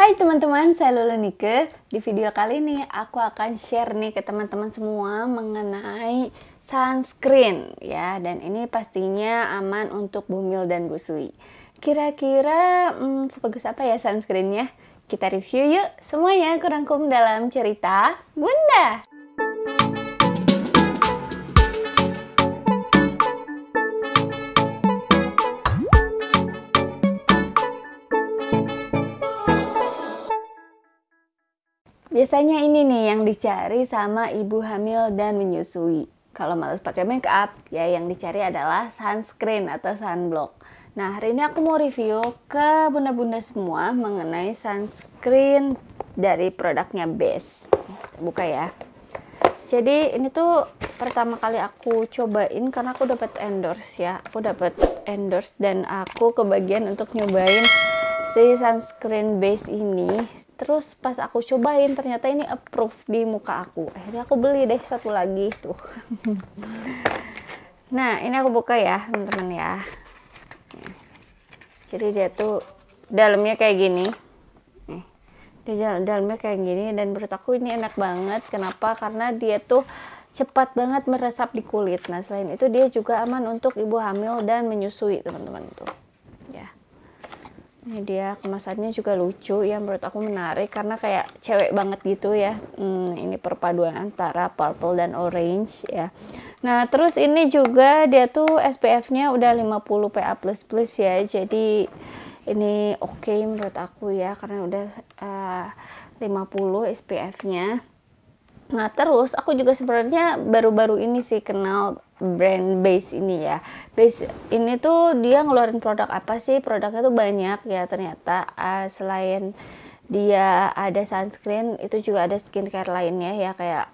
Hai teman-teman, saya Lulu Nike. Di video kali ini aku akan share nih ke teman-teman semua mengenai sunscreen ya. Dan ini pastinya aman untuk bumil dan busui. Kira-kira sebagus apa ya sunscreennya? Kita review yuk. Semuanya aku rangkum dalam cerita Bunda. Biasanya ini nih yang dicari sama ibu hamil dan menyusui. Kalau males pakai make up, ya yang dicari adalah sunscreen atau sunblock. Nah, hari ini aku mau review ke bunda-bunda semua mengenai sunscreen dari produknya Base. Buka ya. Jadi ini tuh pertama kali aku cobain karena aku dapat endorse ya. Aku dapat endorse dan aku kebagian untuk nyobain si sunscreen Base ini. Terus pas aku cobain ternyata ini approve di muka aku. Akhirnya aku beli deh satu lagi tuh. Nah, ini aku buka ya, teman-teman ya. Jadi dia tuh dalamnya kayak gini. Nih. Dia dalamnya kayak gini dan menurut aku ini enak banget. Kenapa? Karena dia tuh cepat banget meresap di kulit. Nah, selain itu dia juga aman untuk ibu hamil dan menyusui, teman-teman tuh. Ini dia kemasannya juga lucu ya, menurut aku menarik karena kayak cewek banget gitu ya. Ini perpaduan antara purple dan orange ya. Nah terus ini juga dia tuh SPF-nya udah 50 PA++ ya. Jadi ini oke menurut aku ya karena udah 50 SPF-nya. Nah terus aku juga sebenarnya baru-baru ini sih kenal brand Base ini ya. Base ini tuh dia ngeluarin produk apa sih? Produknya tuh banyak ya ternyata. Selain dia ada sunscreen, itu juga ada skincare lainnya ya kayak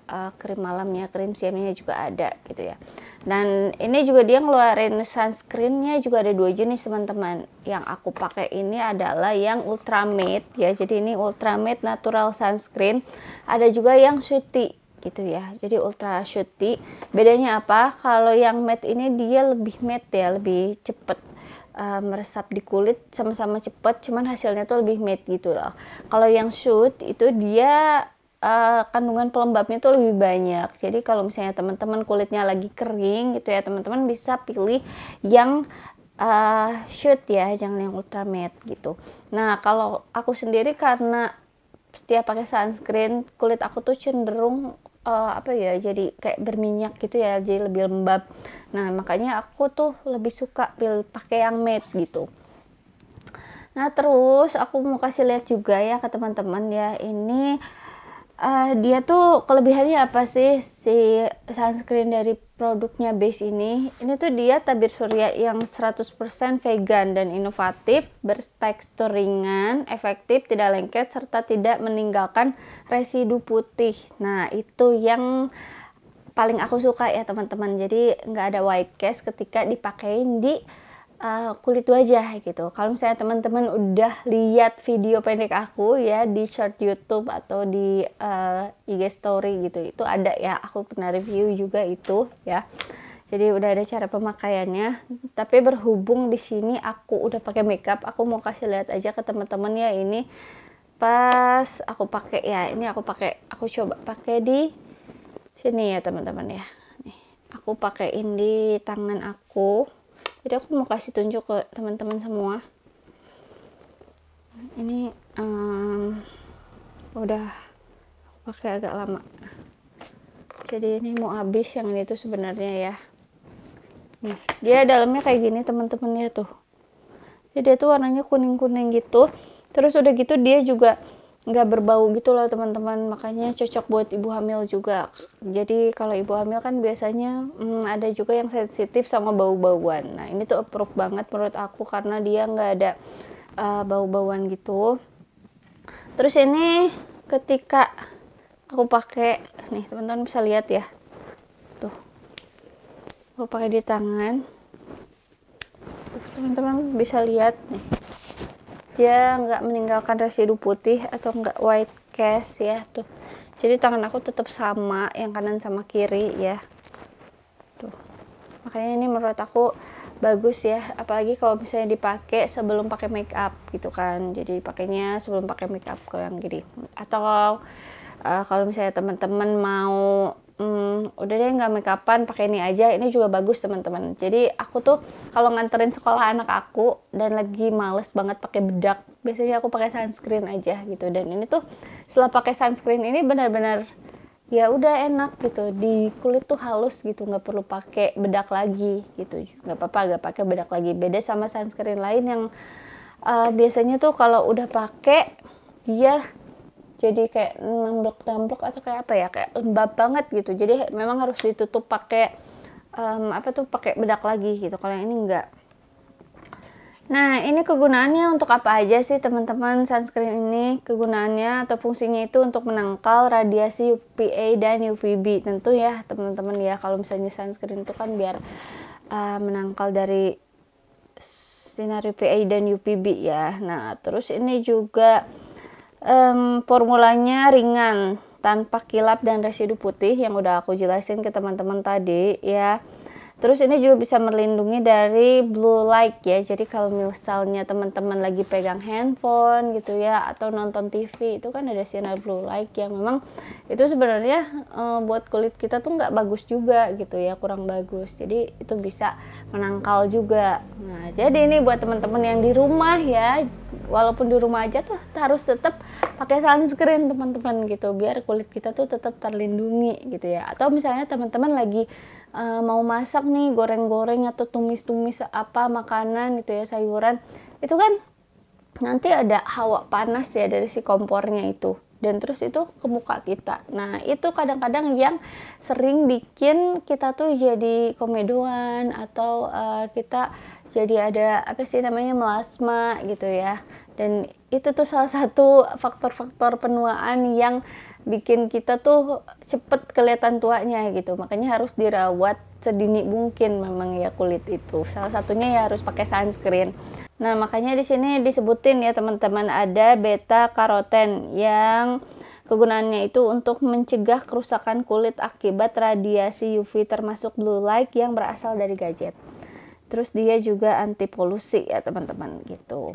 krim malamnya, krim siangnya juga ada gitu ya. Dan ini juga dia ngeluarin sunscreennya juga ada dua jenis teman-teman. Yang aku pakai ini adalah yang ultra matte ya. Jadi ini ultra matte natural sunscreen. Ada juga yang shooty gitu ya. Jadi ultra shooty. Bedanya apa? Kalau yang matte ini dia lebih matte ya, lebih cepet meresap di kulit, sama-sama cepet, cuman hasilnya tuh lebih matte gitu loh. Kalau yang shoot itu dia kandungan pelembabnya tuh lebih banyak. Jadi kalau misalnya teman-teman kulitnya lagi kering gitu ya, teman-teman bisa pilih yang shoot ya, jangan yang ultra matte gitu. Nah kalau aku sendiri karena setiap pakai sunscreen kulit aku tuh cenderung apa ya, jadi kayak berminyak gitu ya, jadi lebih lembab. Nah makanya aku tuh lebih suka pakai yang matte gitu. Nah terus aku mau kasih lihat juga ya ke teman-teman ya, ini dia tuh kelebihannya apa sih si sunscreen dari produknya Base ini? Ini tuh dia tabir surya yang 100% vegan dan inovatif, bertekstur ringan, efektif, tidak lengket, serta tidak meninggalkan residu putih. Nah itu yang paling aku suka ya teman-teman. Jadi nggak ada white cast ketika dipakein di kulit wajah gitu. Kalau misalnya teman-teman udah lihat video pendek aku ya di short YouTube atau di IG story gitu, itu ada ya, aku pernah review juga itu ya. Jadi udah ada cara pemakaiannya. Tapi berhubung di sini aku udah pakai makeup, aku mau kasih lihat aja ke teman-teman ya, ini pas aku pakai ya. Ini aku coba pakai di sini ya teman-teman ya. Nih, aku pakein di tangan aku. Jadi aku mau kasih tunjuk ke teman-teman semua. Ini udah pakai agak lama. Jadi ini mau habis yang ini tuh sebenarnya ya. Nih, dia dalamnya kayak gini teman-teman ya tuh. Jadi dia tuh warnanya kuning-kuning gitu. Terus udah gitu dia juga nggak berbau gitu loh teman-teman, makanya cocok buat ibu hamil juga. Jadi kalau ibu hamil kan biasanya ada juga yang sensitif sama bau-bauan. Nah ini tuh approve banget menurut aku karena dia nggak ada bau-bauan gitu. Terus ini ketika aku pakai nih, teman-teman bisa lihat ya tuh, aku pakai di tangan tuh, teman-teman bisa lihat nih, dia nggak meninggalkan residu putih atau nggak white cast ya tuh. Jadi tangan aku tetap sama, yang kanan sama kiri ya tuh. Makanya ini menurut aku bagus ya, apalagi kalau misalnya dipakai sebelum pakai make up gitu kan. Jadi pakainya sebelum pakai make up kalau yang gini. Atau kalau misalnya teman-teman mau udah deh nggak make upan, pakai ini aja, ini juga bagus teman-teman. Jadi aku tuh kalau nganterin sekolah anak aku dan lagi males banget pakai bedak, biasanya aku pakai sunscreen aja gitu. Dan ini tuh setelah pakai sunscreen ini benar-benar ya udah enak gitu, di kulit tuh halus gitu, nggak perlu pakai bedak lagi gitu, nggak apa-apa nggak pakai bedak lagi. Beda sama sunscreen lain yang biasanya tuh kalau udah pakai dia jadi kayak nemblok atau kayak apa ya, kayak lembab banget gitu. Jadi memang harus ditutup pakai pakai bedak lagi gitu. Kalau yang ini enggak. Nah, ini kegunaannya untuk apa aja sih teman-teman sunscreen ini? Kegunaannya atau fungsinya itu untuk menangkal radiasi UVA dan UVB. Tentu ya teman-teman ya, kalau misalnya sunscreen itu kan biar menangkal dari sinar UVA dan UVB ya. Nah, terus ini juga formulanya ringan, tanpa kilap dan residu putih yang udah aku jelasin ke teman-teman tadi ya. Terus ini juga bisa melindungi dari blue light ya. Jadi kalau misalnya teman-teman lagi pegang handphone gitu ya, atau nonton TV, itu kan ada sinar blue light yang memang itu sebenarnya buat kulit kita tuh nggak bagus juga gitu ya, kurang bagus. Jadi itu bisa menangkal juga. Nah, jadi ini buat teman-teman yang di rumah ya, walaupun di rumah aja tuh harus tetap pakai sunscreen teman-teman gitu, biar kulit kita tuh tetap terlindungi gitu ya. Atau misalnya teman-teman lagi mau masak nih, goreng-goreng atau tumis-tumis apa makanan gitu ya, sayuran, itu kan nanti ada hawa panas ya dari si kompornya itu, dan terus itu ke muka kita. Nah, itu kadang-kadang yang sering bikin kita tuh jadi komedoan atau kita jadi ada apa sih namanya, melasma gitu ya. Dan itu tuh salah satu faktor-faktor penuaan yang bikin kita tuh cepet kelihatan tuanya gitu. Makanya harus dirawat sedini mungkin memang ya kulit itu. Salah satunya ya harus pakai sunscreen. Nah, makanya di sini disebutin ya teman-teman, ada beta karoten yang kegunaannya itu untuk mencegah kerusakan kulit akibat radiasi UV termasuk blue light yang berasal dari gadget. Terus dia juga anti polusi ya teman-teman gitu.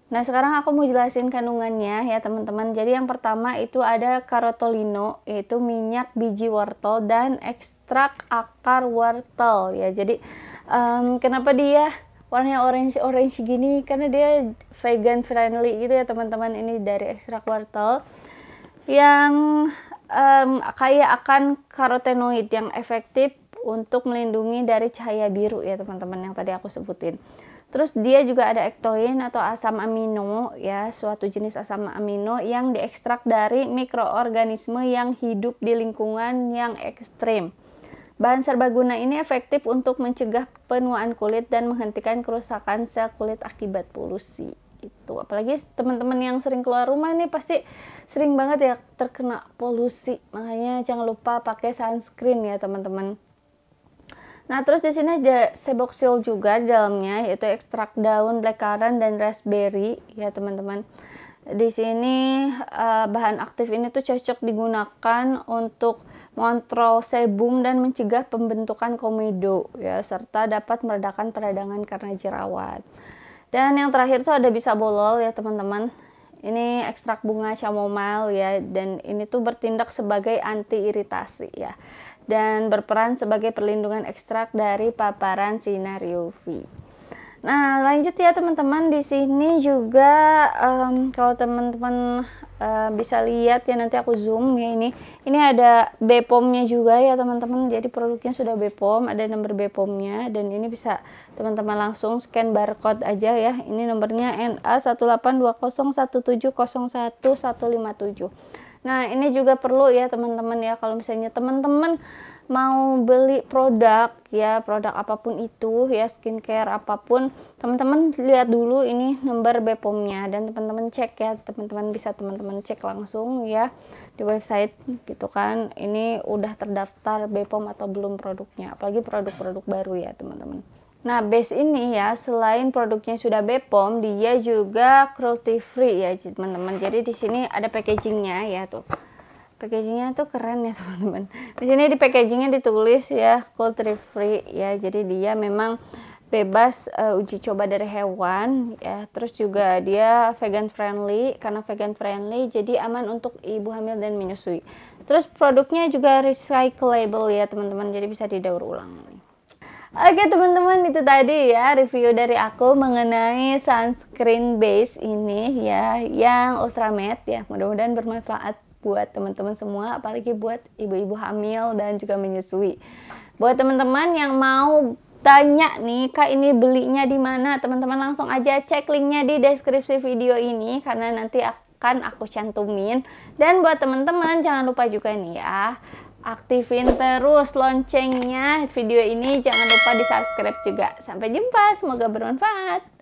Nah, sekarang aku mau jelasin kandungannya ya teman-teman. Jadi yang pertama itu ada karotolino, yaitu minyak biji wortel dan ekstrak akar wortel ya. Jadi kenapa dia warnanya orange gini? Karena dia vegan friendly gitu ya teman-teman. Ini dari ekstrak wortel yang kaya akan karotenoid yang efektif untuk melindungi dari cahaya biru ya teman-teman, yang tadi aku sebutin. Terus dia juga ada ektoin atau asam amino ya, suatu jenis asam amino yang diekstrak dari mikroorganisme yang hidup di lingkungan yang ekstrim. Bahan serbaguna ini efektif untuk mencegah penuaan kulit dan menghentikan kerusakan sel kulit akibat polusi. Itu apalagi teman-teman yang sering keluar rumah nih pasti sering banget ya terkena polusi. Makanya jangan lupa pakai sunscreen ya teman-teman. Nah, terus di sini ada seboxyl juga di dalamnya, yaitu ekstrak daun blackcurrant dan raspberry ya teman-teman. Di sini bahan aktif ini tuh cocok digunakan untuk mengontrol sebum dan mencegah pembentukan komedo ya, serta dapat meredakan peradangan karena jerawat. Dan yang terakhir tuh ada bisabolol ya teman-teman. Ini ekstrak bunga chamomile ya, dan ini tuh bertindak sebagai anti iritasi ya, dan berperan sebagai perlindungan ekstrak dari paparan sinar UV. Nah, lanjut ya teman-teman, di sini juga kalau teman-teman bisa lihat ya, nanti aku zoom ya, ini ada BPOM-nya juga ya teman-teman. Jadi produknya sudah BPOM, ada nomor BPOM-nya, dan ini bisa teman-teman langsung scan barcode aja ya. Ini nomornya NA18201701157. Nah, ini juga perlu ya teman-teman ya, kalau misalnya teman-teman mau beli produk ya, produk apapun itu ya, skincare apapun, teman-teman lihat dulu ini nomor BPOM-nya, dan teman-teman cek ya, teman-teman bisa cek langsung ya di website gitu kan, ini udah terdaftar BPOM atau belum produknya, apalagi produk-produk baru ya teman-teman. Nah, base ini ya, selain produknya sudah BPOM, dia juga cruelty free ya teman-teman. Jadi di sini ada packagingnya ya tuh. Packagingnya tuh keren ya teman-teman. Di sini di packagingnya ditulis ya cruelty free ya. Jadi dia memang bebas uji coba dari hewan ya. Terus juga dia vegan friendly, karena vegan friendly jadi aman untuk ibu hamil dan menyusui. Terus produknya juga recyclable ya teman-teman, jadi bisa didaur ulang. Oke teman-teman, itu tadi ya review dari aku mengenai sunscreen base ini ya, yang ultra matte ya. Mudah-mudahan bermanfaat buat teman-teman semua, apalagi buat ibu-ibu hamil dan juga menyusui. Buat teman-teman yang mau tanya nih, Kak ini belinya di mana? Teman-teman langsung aja cek linknya di deskripsi video ini, karena nanti akan aku cantumin. Dan buat teman-teman jangan lupa juga nih ya, aktifin terus loncengnya video ini, jangan lupa di subscribe juga. Sampai jumpa, semoga bermanfaat.